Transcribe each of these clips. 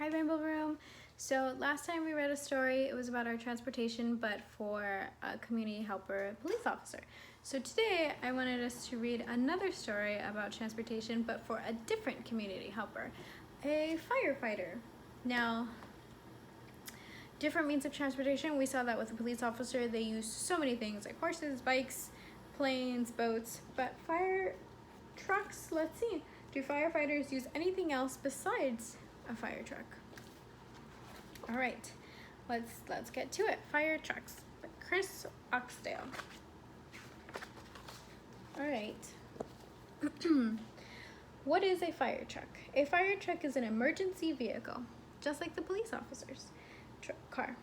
Hi Rainbow Room. So last time we read a story, it was about our transportation, but for a community helper police officer. So today I wanted us to read another story about transportation, but for a different community helper, a firefighter. Now, different means of transportation, we saw that with a police officer, they use so many things like horses, bikes, planes, boats, but fire trucks, let's see. Do firefighters use anything else besides a fire truck? All right, let's get to it. Fire trucks, by Chris Oxdale. All right. What is a fire truck? A fire truck is an emergency vehicle, just like the police officer's car.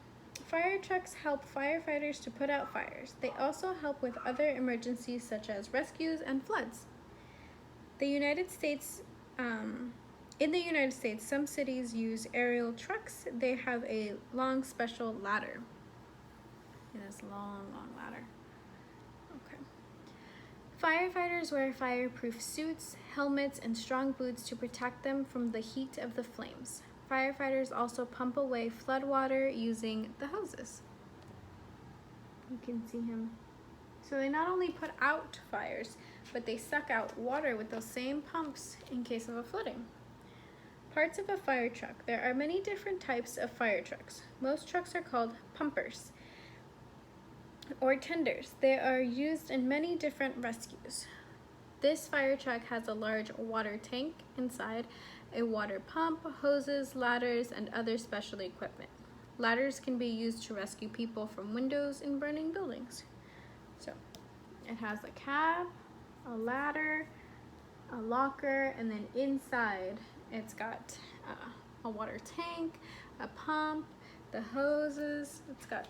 Fire trucks help firefighters to put out fires. They also help with other emergencies such as rescues and floods. In the United States, some cities use aerial trucks. They have a long special ladder. This long ladder. Okay. Firefighters wear fireproof suits, helmets, and strong boots to protect them from the heat of the flames. Firefighters also pump away flood water using the hoses. You can see him. So they not only put out fires, but they suck out water with those same pumps in case of a flooding. Parts of a fire truck. There are many different types of fire trucks. Most trucks are called pumpers or tenders. They are used in many different rescues. This fire truck has a large water tank inside, a water pump, hoses, ladders, and other special equipment. Ladders can be used to rescue people from windows in burning buildings. So it has a cab, a ladder, a locker, and then inside it's got a water tank, a pump, the hoses. It's got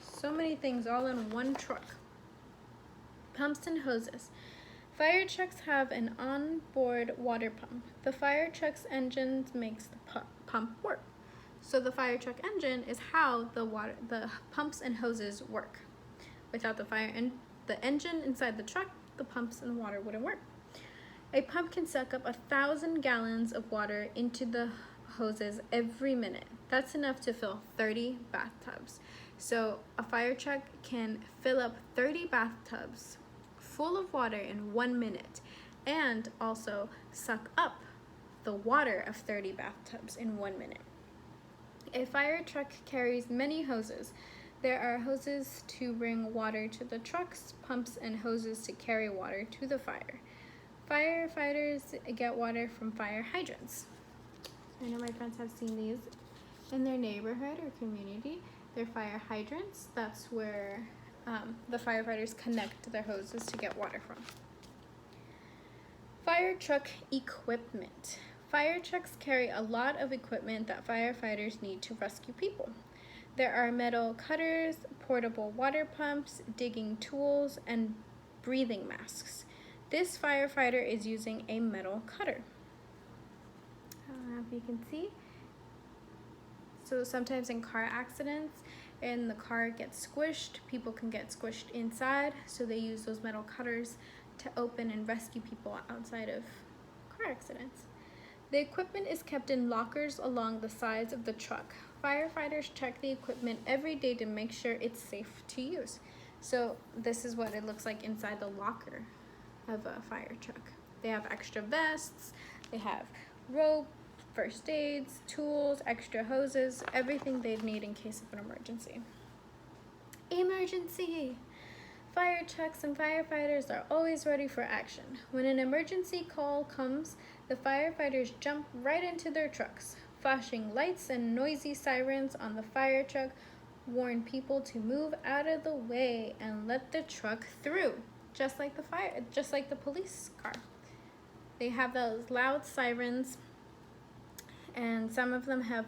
so many things all in one truck. Pumps and hoses. Fire trucks have an onboard water pump. The fire truck's engine makes the pump work. So the fire truck engine is how the pumps and hoses work. Without the engine inside the truck, the pumps and the water wouldn't work. A pump can suck up 1,000 gallons of water into the hoses every minute. That's enough to fill 30 bathtubs. So a fire truck can fill up 30 bathtubs full of water in 1 minute and also suck up the water of 30 bathtubs in 1 minute. A fire truck carries many hoses. There are hoses to bring water to the trucks, pumps and hoses to carry water to the fire. Firefighters get water from fire hydrants. I know my friends have seen these in their neighborhood or community. They're fire hydrants. That's where the firefighters connect their hoses to get water from. Fire truck equipment. Fire trucks carry a lot of equipment that firefighters need to rescue people. There are metal cutters, portable water pumps, digging tools, and breathing masks. This firefighter is using a metal cutter. If you can see. So sometimes in car accidents, and the car gets squished, people can get squished inside, so they use those metal cutters to open and rescue people outside of car accidents. The equipment is kept in lockers along the sides of the truck. Firefighters check the equipment every day to make sure it's safe to use. So this is what it looks like inside the locker of a fire truck. They have extra vests, they have rope, first aids, tools, extra hoses, everything they'd need in case of an emergency. Emergency! Fire trucks and firefighters are always ready for action. When an emergency call comes, the firefighters jump right into their trucks. Flashing lights and noisy sirens on the fire truck warn people to move out of the way and let the truck through, just like the police car. They have those loud sirens, and some of them have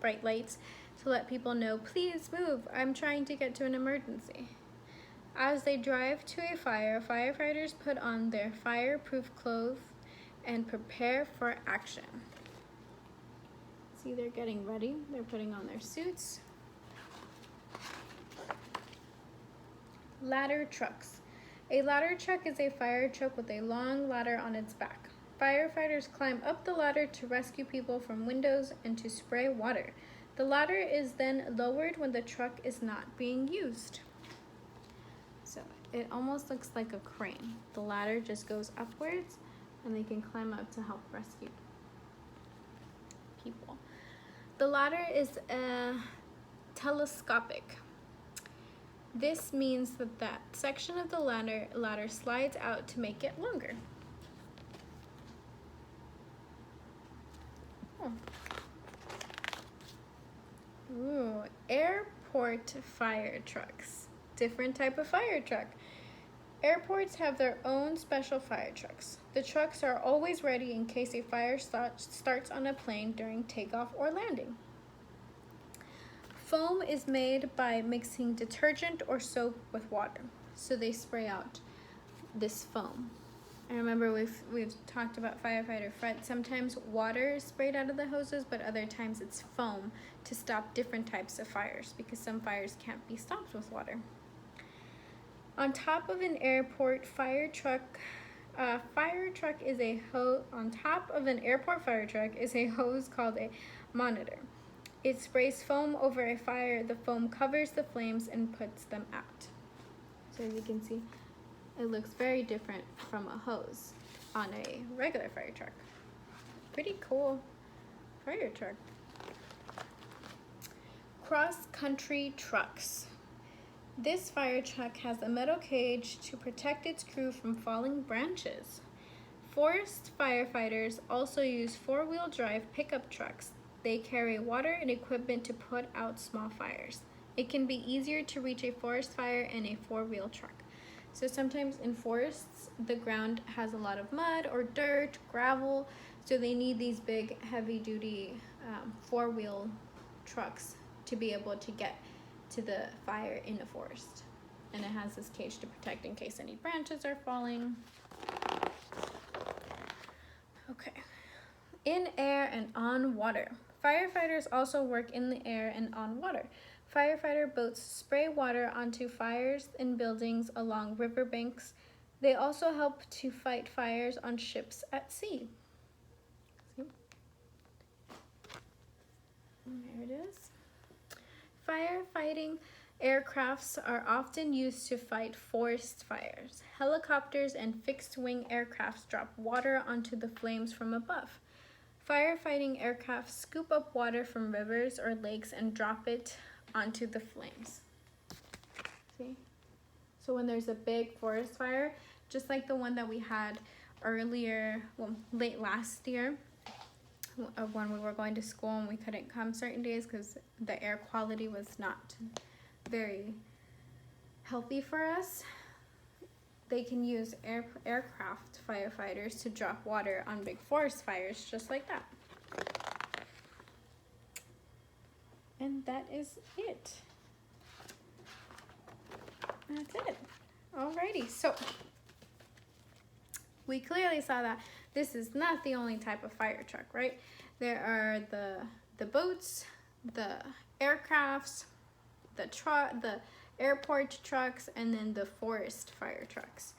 bright lights to let people know, please move, I'm trying to get to an emergency. As they drive to a fire, firefighters put on their fireproof clothes and prepare for action. See, they're getting ready. They're putting on their suits. Ladder trucks. A ladder truck is a fire truck with a long ladder on its back. Firefighters climb up the ladder to rescue people from windows and to spray water. The ladder is then lowered when the truck is not being used. So it almost looks like a crane. The ladder just goes upwards and they can climb up to help rescue people. The ladder is telescopic. This means that section of the ladder slides out to make it longer. Oh. Ooh, airport fire trucks. Different type of fire truck. Airports have their own special fire trucks. The trucks are always ready in case a fire starts on a plane during takeoff or landing. Foam is made by mixing detergent or soap with water. So they spray out this foam. I remember we've talked about firefighter front. Sometimes water is sprayed out of the hoses, but other times it's foam to stop different types of fires because some fires can't be stopped with water. On top of an airport fire truck, on top of an airport fire truck is a hose called a monitor. It sprays foam over a fire. The foam covers the flames and puts them out. So as you can see, it looks very different from a hose on a regular fire truck. Pretty cool fire truck. Cross-country trucks. This fire truck has a metal cage to protect its crew from falling branches. Forest firefighters also use four-wheel drive pickup trucks. They carry water and equipment to put out small fires. It can be easier to reach a forest fire in a four-wheel truck. So sometimes in forests, the ground has a lot of mud or dirt, gravel, so they need these big, heavy-duty four-wheel trucks to be able to get to the fire in the forest. And it has this cage to protect in case any branches are falling. Okay. In air and on water. Firefighters also work in the air and on water. Firefighter boats spray water onto fires in buildings along riverbanks. They also help to fight fires on ships at sea. See? There it is. Firefighting aircrafts are often used to fight forest fires. Helicopters and fixed-wing aircrafts drop water onto the flames from above. Firefighting aircraft scoop up water from rivers or lakes and drop it onto the flames. See? So when there's a big forest fire, just like the one that we had earlier, late last year, when we were going to school and we couldn't come certain days because the air quality was not very healthy for us, they can use aircraft firefighters to drop water on big forest fires just like that. And that is it. That's it. Alrighty, so we clearly saw that this is not the only type of fire truck, right? There are the boats, the aircrafts, the airport trucks, and then the forest fire trucks.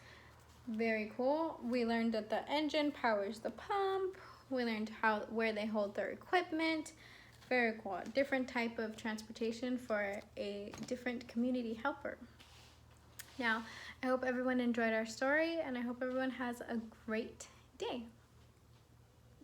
Very cool. We learned that the engine powers the pump. We learned where they hold their equipment. Very cool. Different type of transportation for a different community helper. Now, I hope everyone enjoyed our story, and I hope everyone has a great day.